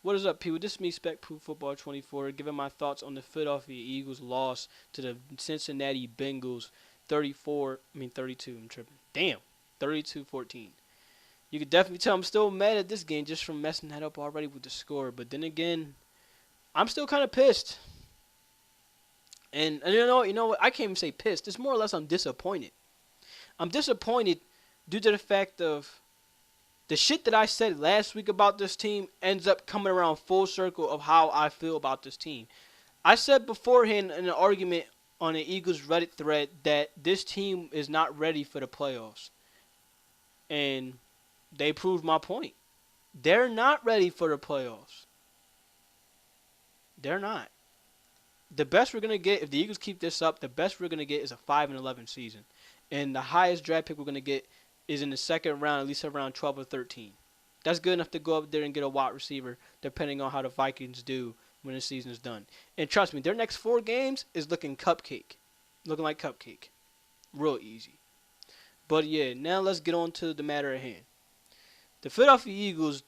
What is up, people? This is me, Spec Proof Football 24, giving my thoughts on the Philadelphia Eagles' loss to the Cincinnati Bengals 32, I'm tripping. Damn, 32-14. You could definitely tell I'm still mad at this game just from messing that up already with the score. But then again, I'm still kind of pissed. And you know what? I can't even say pissed. It's more or less I'm disappointed. I'm disappointed due to the fact of the shit that I said last week about this team ends up coming around full circle of how I feel about this team. I said beforehand in an argument on the Eagles Reddit thread that this team is not ready for the playoffs. And they proved my point. They're not ready for the playoffs. They're not. The best we're going to get, if the Eagles keep this up, the best we're going to get is a 5-11 season. And the highest draft pick we're going to get is in the second round, at least around 12 or 13. That's good enough to go up there and get a wide receiver, depending on how the Vikings do when the season is done. And trust me, their next 4 games is looking cupcake. Looking like cupcake. Real easy. But yeah, now let's get on to the matter at hand. The Philadelphia Eagles,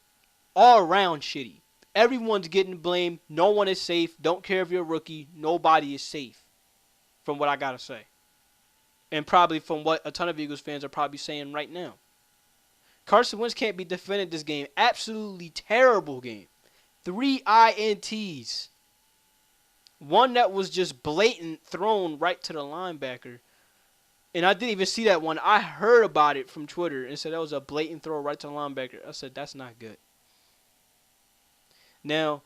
all around shitty. Everyone's getting blamed. No one is safe. Don't care if you're a rookie. Nobody is safe, from what I got to say. And probably from what a ton of Eagles fans are probably saying right now. Carson Wentz can't be defended this game. Absolutely terrible game. 3 INTs. One that was just blatant thrown right to the linebacker. And I didn't even see that one. I heard about it from Twitter and said that was a blatant throw right to the linebacker. I said, that's not good. Now,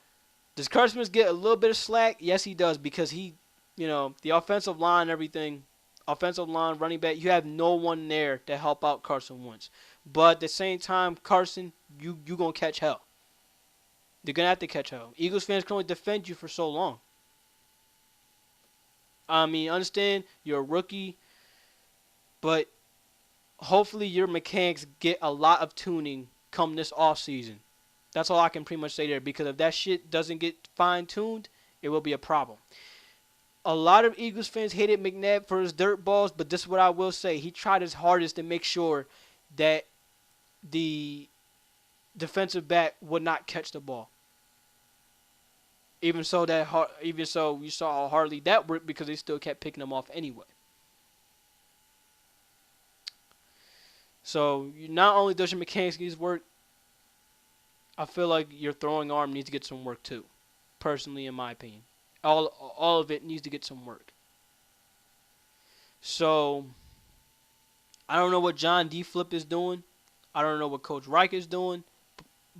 does Carson Wentz get a little bit of slack? Yes, he does, because the offensive line, everything, offensive line, running back, you have no one there to help out Carson Wentz. But at the same time, Carson, you going to catch hell. They're going to have to catch hell. Eagles fans can only defend you for so long. I mean, understand, you're a rookie, but hopefully your mechanics get a lot of tuning come this offseason. That's all I can pretty much say there, because if that shit doesn't get fine-tuned, it will be a problem. A lot of Eagles fans hated McNabb for his dirt balls, but this is what I will say. He tried his hardest to make sure that the defensive back would not catch the ball. Even so, you saw how hardly that worked, because they still kept picking him off anyway. So not only does your mechanics need to work, I feel like your throwing arm needs to get some work too. Personally, in my opinion, all of it needs to get some work. So I don't know what John D. Flip is doing. I don't know what Coach Reich is doing.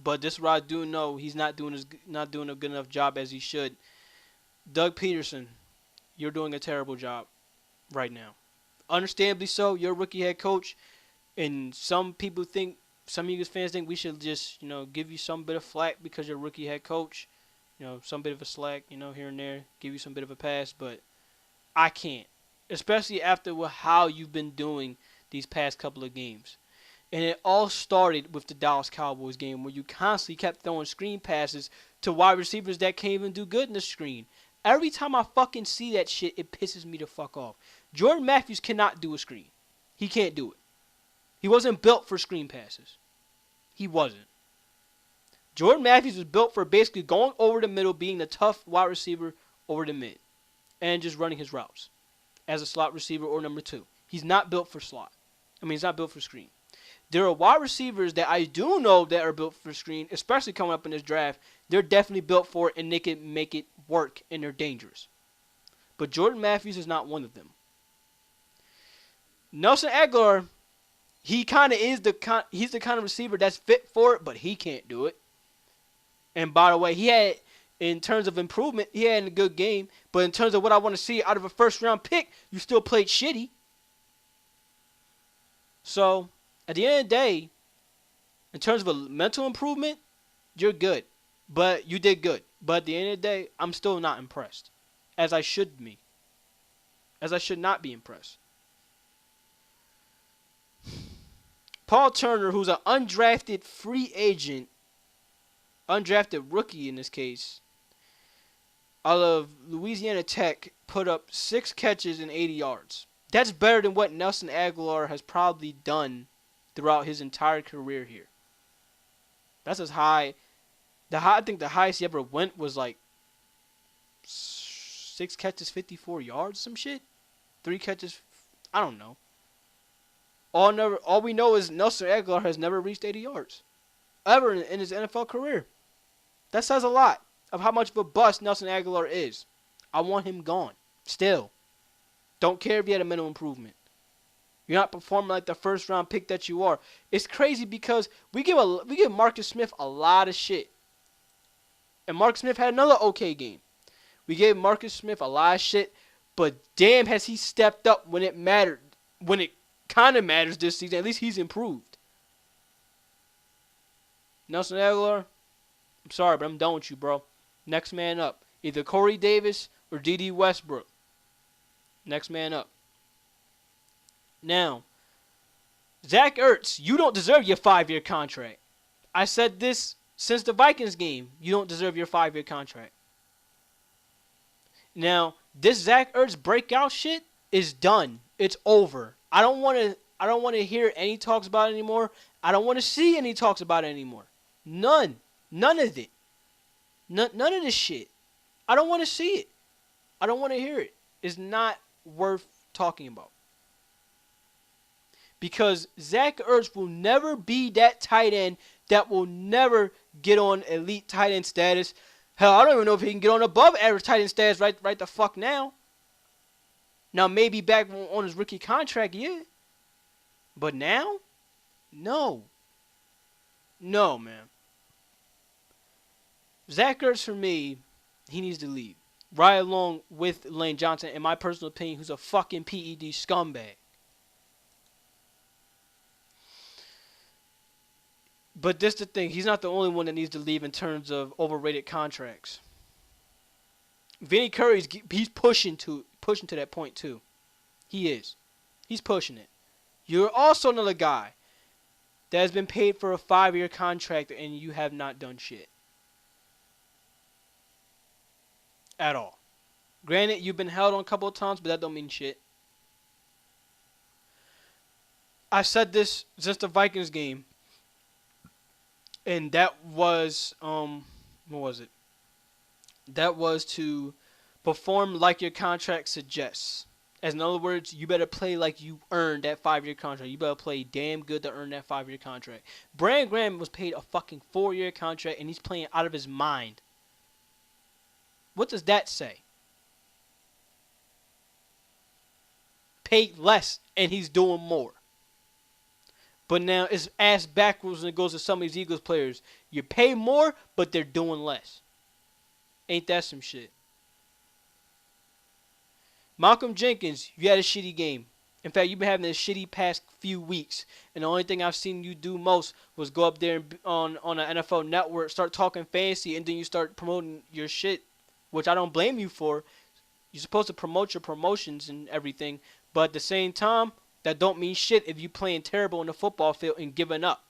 But this is what I do know: he's not doing a good enough job as he should. Doug Peterson, you're doing a terrible job right now. Understandably so. You're a rookie head coach, and some Eagles fans think we should just, give you some bit of flack because you're a rookie head coach. Some bit of a slack, here and there, give you some bit of a pass, but I can't. Especially after how you've been doing these past couple of games. And it all started with the Dallas Cowboys game, where you constantly kept throwing screen passes to wide receivers that can't even do good in the screen. Every time I fucking see that shit, it pisses me the fuck off. Jordan Matthews cannot do a screen. He can't do it. He wasn't built for screen passes. He wasn't. Jordan Matthews was built for basically going over the middle, being the tough wide receiver over the mid, and just running his routes as a slot receiver or number 2. He's not built for slot. He's not built for screen. There are wide receivers that I do know that are built for screen, especially coming up in this draft. They're definitely built for it, and they can make it work, and they're dangerous. But Jordan Matthews is not one of them. Nelson Aguilar, he kind of is he's the kind of receiver that's fit for it, but he can't do it. And by the way, in terms of improvement, he had a good game. But in terms of what I want to see out of a first-round pick, you still played shitty. So, at the end of the day, in terms of a mental improvement, you're good. But you did good. But at the end of the day, I'm still not impressed. As I should be. As I should not be impressed. Paul Turner, who's an undrafted free agent, undrafted rookie in this case, out of Louisiana Tech, put up 6 catches and 80 yards. That's better than what Nelson Aguilar has probably done throughout his entire career here. That's as high I think the highest he ever went was like 6 catches, 54 yards, some shit. 3 catches, I don't know. All we know is Nelson Aguilar has never reached 80 yards ever in his NFL career. That says a lot of how much of a bust Nelson Aguilar is. I want him gone. Still. Don't care if he had a minimal improvement. You're not performing like the first round pick that you are. It's crazy because we give Marcus Smith a lot of shit. And Marcus Smith had another okay game. We gave Marcus Smith a lot of shit, but damn has he stepped up when it mattered. When it kind of matters this season, at least he's improved. Nelson Aguilar, I'm sorry, but I'm done with you, bro. Next man up. Either Corey Davis or D.D. Westbrook. Next man up. Now, Zach Ertz, you don't deserve your 5-year contract. I said this since the Vikings game. You don't deserve your 5-year contract. Now, this Zach Ertz breakout shit is done. It's over. I don't want to hear any talks about it anymore. I don't want to see any talks about it anymore. None of it. None of this shit. I don't want to see it. I don't want to hear it. It's not worth talking about. Because Zach Ertz will never be that tight end that will never get on elite tight end status. Hell, I don't even know if he can get on above average tight end status right the fuck now. Now, maybe back on his rookie contract, yeah. But now? No. No, man. Zach Ertz, for me, he needs to leave. Right along with Lane Johnson, in my personal opinion, who's a fucking PED scumbag. But this the thing. He's not the only one that needs to leave in terms of overrated contracts. Vinny Curry's he's pushing to that point too. He is. He's pushing it. You're also another guy that has been paid for a 5-year contract and you have not done shit. At all. Granted, you've been held on a couple of times, but that don't mean shit. I said this since the Vikings game. And that was, what was it? That was to perform like your contract suggests. As in other words, you better play like you earned that 5-year contract. You better play damn good to earn that 5-year contract. Brandon Graham was paid a fucking 4-year contract, and he's playing out of his mind. What does that say? Paid less, and he's doing more. But now it's ass backwards when it goes to some of these Eagles players. You pay more, but they're doing less. Ain't that some shit? Malcolm Jenkins, you had a shitty game. In fact, you've been having a shitty past few weeks. And the only thing I've seen you do most was go up there and on an NFL network, start talking fancy, and then you start promoting your shit, which I don't blame you for. You're supposed to promote your promotions and everything. But at the same time, that don't mean shit if you playing terrible in the football field and giving up.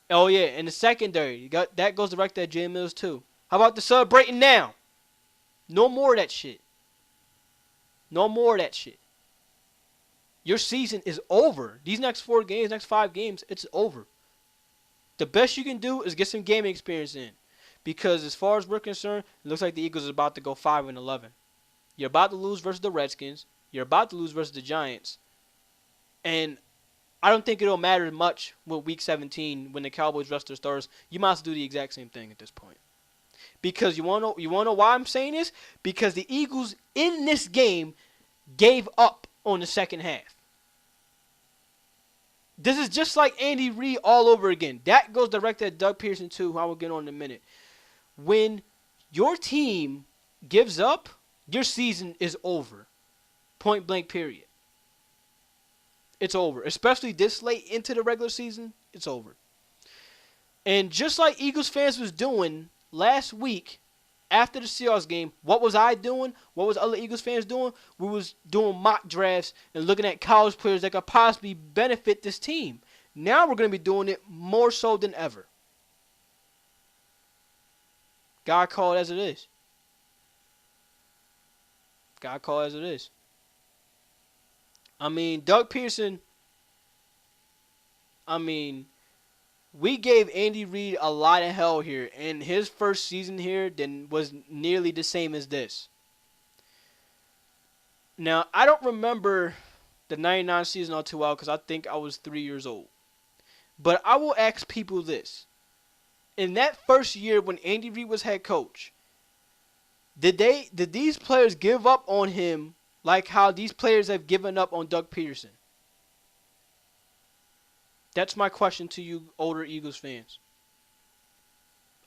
Oh, yeah, and the secondary, that goes direct at Jay Mills, too. How about the celebrating now? No more of that shit. No more of that shit. Your season is over. These next 4 games, next 5 games, it's over. The best you can do is get some gaming experience in. Because as far as we're concerned, it looks like the Eagles are about to go 5-11. You're about to lose versus the Redskins. You're about to lose versus the Giants. And I don't think it'll matter much with Week 17 when the Cowboys rest their starters. You might as well do the exact same thing at this point. Because you wanna know why I'm saying this? Because the Eagles in this game gave up on the second half. This is just like Andy Reid all over again. That goes direct at Doug Pearson too, who I will get on in a minute. When your team gives up, your season is over. Point blank period. It's over. Especially this late into the regular season, it's over. And just like Eagles fans was doing last week after the Seahawks game, what was I doing? What was other Eagles fans doing? We was doing mock drafts and looking at college players that could possibly benefit this team. Now we're going to be doing it more so than ever. God call it as it is. God call it as it is. I mean, Doug Pearson, We gave Andy Reid a lot of hell here, and his first season here then was nearly the same as this. Now, I don't remember the 99 season all too well because I think I was 3 years old. But I will ask people this. In that first year when Andy Reid was head coach, did these players give up on him like how these players have given up on Doug Peterson? That's my question to you older Eagles fans.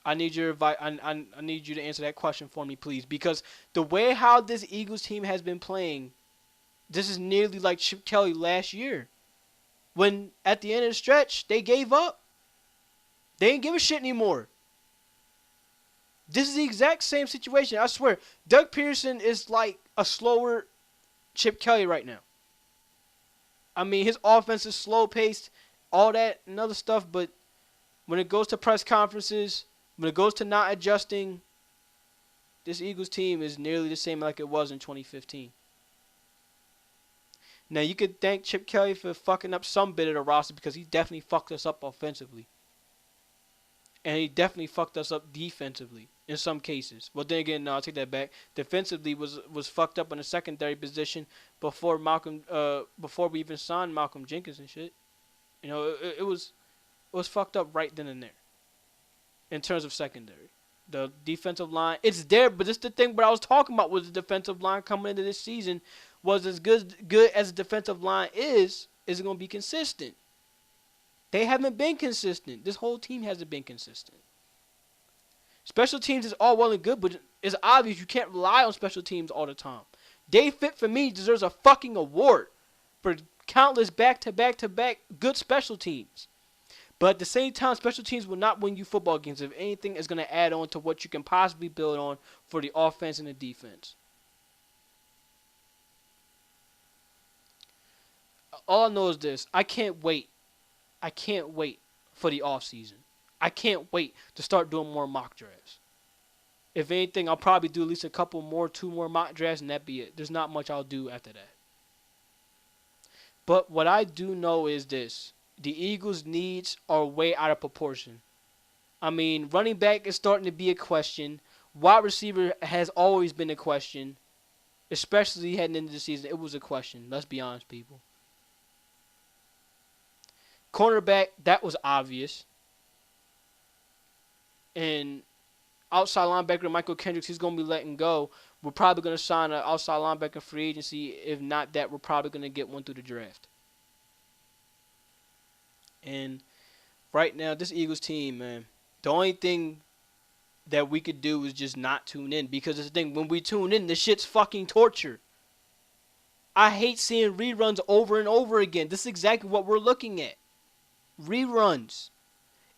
I need your advice. I need you to answer that question for me, please, because the way how this Eagles team has been playing, this is nearly like Chip Kelly last year, when at the end of the stretch they gave up. They didn't give a shit anymore. This is the exact same situation. I swear, Doug Peterson is like a slower Chip Kelly right now. I mean, his offense is slow paced, all that and other stuff, but when it goes to press conferences, when it goes to not adjusting, this Eagles team is nearly the same like it was in 2015. Now, you could thank Chip Kelly for fucking up some bit of the roster because he definitely fucked us up offensively. And he definitely fucked us up defensively in some cases. But then again, no, I'll take that back. Defensively was fucked up in the secondary position before we even signed Malcolm Jenkins and shit. You know, it was fucked up right then and there. In terms of secondary, the defensive line, it's there, but it's the thing. What I was talking about was the defensive line coming into this season was as good as the defensive line is it going to be consistent? They haven't been consistent. This whole team hasn't been consistent. Special teams is all well and good, but it's obvious you can't rely on special teams all the time. Dave Fit, for me, deserves a fucking award for countless back-to-back-to-back good special teams. But at the same time, special teams will not win you football games. If anything, is going to add on to what you can possibly build on for the offense and the defense. All I know is this. I can't wait for the offseason. I can't wait to start doing more mock drafts. If anything, I'll probably do at least two more mock drafts, and that'd be it. There's not much I'll do after that. But what I do know is this. The Eagles' needs are way out of proportion. I mean, running back is starting to be a question. Wide receiver has always been a question. Especially heading into the season, it was a question. Let's be honest, people. Cornerback, that was obvious. And outside linebacker Michael Kendricks, he's going to be letting go. We're probably going to sign an outside linebacker free agency. If not that, we're probably going to get one through the draft. And right now, this Eagles team, man, the only thing that we could do is just not tune in. Because it's the thing, when we tune in, this shit's fucking torture. I hate seeing reruns over and over again. This is exactly what we're looking at. Reruns.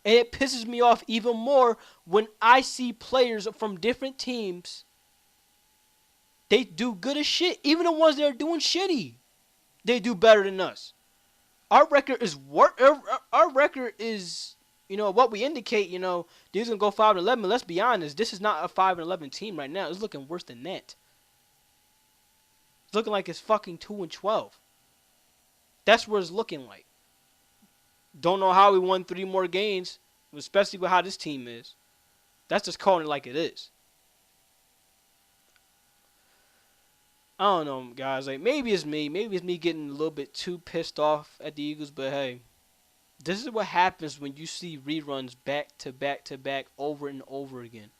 And it pisses me off even more when I see players from different teams. They do good as shit. Even the ones that are doing shitty, they do better than us. Our record is what we indicate. These gonna go 5-11. Let's be honest. This is not a 5-11 team right now. It's looking worse than that. It's looking like it's fucking 2-12. That's what it's looking like. Don't know how we won 3 more games, especially with how this team is. That's just calling it like it is. I don't know, guys. Like, maybe it's me. Maybe it's me getting a little bit too pissed off at the Eagles. But, hey, this is what happens when you see reruns back to back to back over and over again.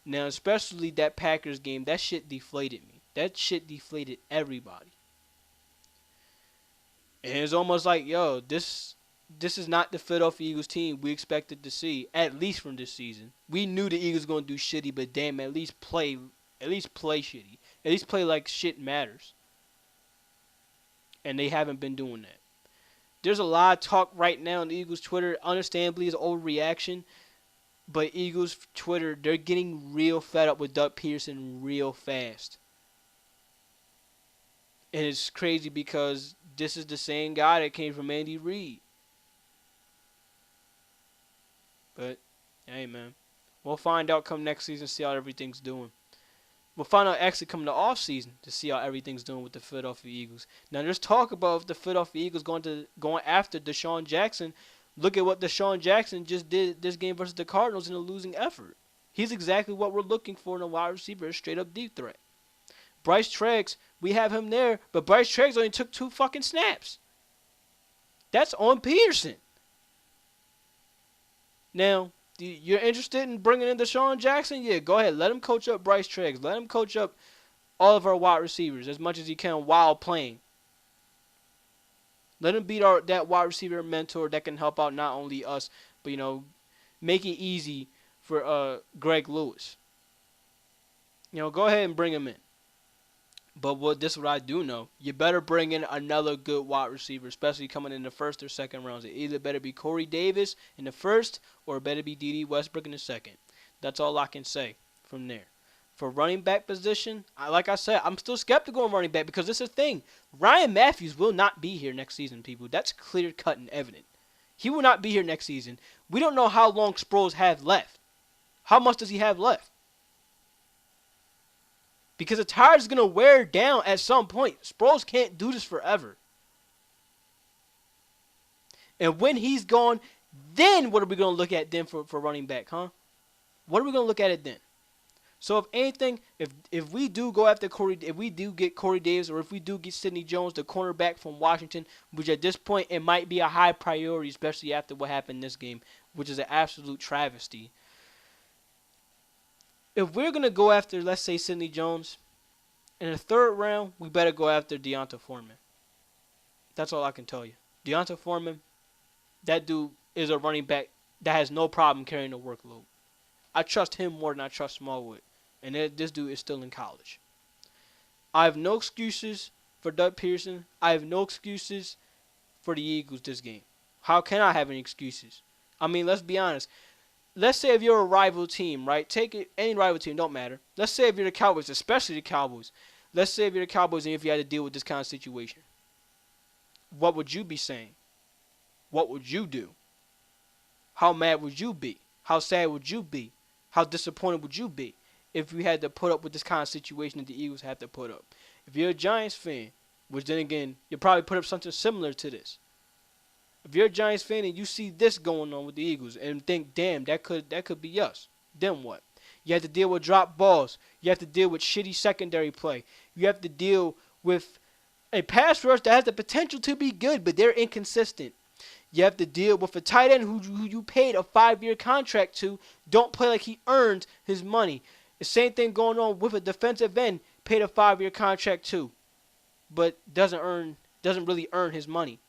Now, especially that Packers game, that shit deflated me. That shit deflated everybody. And it's almost like, yo, this is not the Philadelphia Eagles team we expected to see, at least from this season. We knew the Eagles were going to do shitty, but damn, at least play shitty. At least play like shit matters. And they haven't been doing that. There's a lot of talk right now on the Eagles Twitter. Understandably, it's overreaction. But Eagles Twitter, they're getting real fed up with Doug Peterson real fast. And it's crazy because this is the same guy that came from Andy Reid. But, hey, man. We'll find out come next season, see how everything's doing. We'll find out actually come the offseason to see how everything's doing with the Philadelphia Eagles. Now, there's talk about the Philadelphia Eagles going after Deshaun Jackson, Look at what Deshaun Jackson just did this game versus the Cardinals in a losing effort. He's exactly what we're looking for in a wide receiver, a straight up deep threat. Bryce Treggs, we have him there, but Bryce Treggs only took 2 fucking snaps. That's on Peterson. Now, you're interested in bringing in Deshaun Jackson? Yeah, go ahead. Let him coach up Bryce Treggs. Let him coach up all of our wide receivers as much as he can while playing. Let him be that wide receiver mentor that can help out not only us, but, make it easy for Greg Lewis. Go ahead and bring him in. But this is what I do know. You better bring in another good wide receiver, especially coming in the first or second rounds. It either better be Corey Davis in the first or it better be D.D. Westbrook in the second. That's all I can say from there. For running back position, like I said, I'm still skeptical on running back because this is the thing. Ryan Matthews will not be here next season, people. That's clear cut and evident. He will not be here next season. We don't know how long Sproles have left. How much does he have left? Because the tire is going to wear down at some point. Sproles can't do this forever. And when he's gone, then what are we going to look at then for running back, huh? What are we going to look at it then? So if anything, if we do go after if we do get Corey Davis or if we do get Sidney Jones, the cornerback from Washington, which at this point it might be a high priority, especially after what happened in this game, which is an absolute travesty. If we're going to go after, let's say, Sidney Jones, in the third round, we better go after Deonta Foreman. That's all I can tell you. Deonta Foreman, that dude is a running back that has no problem carrying the workload. I trust him more than I trust Smallwood. And this dude is still in college. I have no excuses for Doug Pearson. I have no excuses for the Eagles this game. How can I have any excuses? I mean, let's be honest. Let's say if you're a rival team, right? Take it, any rival team, don't matter. Let's say if you're the Cowboys, especially the Cowboys. Let's say if you're the Cowboys and if you had to deal with this kind of situation. What would you be saying? What would you do? How mad would you be? How sad would you be? How disappointed would you be if you had to put up with this kind of situation that the Eagles have to put up? If you're a Giants fan, which then again, you'll probably put up something similar to this. If you're a Giants fan and you see this going on with the Eagles and think, damn, that could be us, then what? You have to deal with drop balls. You have to deal with shitty secondary play. You have to deal with a pass rush that has the potential to be good, but they're inconsistent. You have to deal with a tight end who you paid a 5-year contract to, don't play like he earned his money. The same thing going on with a defensive end, paid a 5-year contract to, but doesn't really earn his money.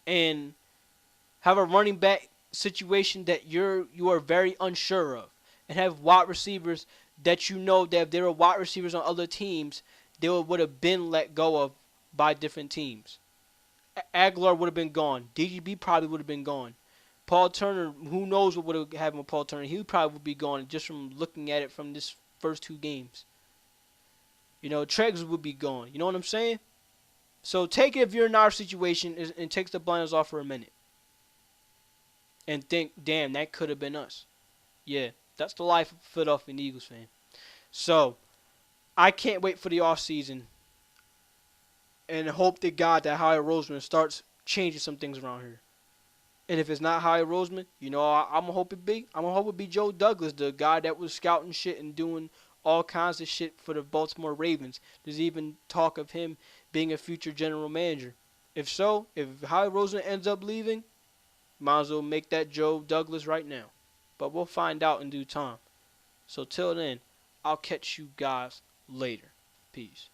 And have a running back situation that you are very unsure of, and have wide receivers that you know that if there were wide receivers on other teams, they would have been let go of by different teams. Aguilar would have been gone. DGB probably would have been gone. Paul Turner, who knows what would have happened with Paul Turner? He probably would be gone just from looking at it from this first 2 games. Treggs would be gone. You know what I'm saying? So take it if you're in our situation and takes the blinders off for a minute. And think, damn, that could have been us. Yeah, that's the life of a Philadelphia Eagles fan. So, I can't wait for the offseason and hope to God that Howie Roseman starts changing some things around here. And if it's not Howie Roseman, I'm going to hope it be. I'm going to hope it be Joe Douglas, the guy that was scouting shit and doing all kinds of shit for the Baltimore Ravens. There's even talk of him being a future general manager. If so, if Howie Roseman ends up leaving, might as well make that Joe Douglas right now. But we'll find out in due time. So till then, I'll catch you guys later. Peace.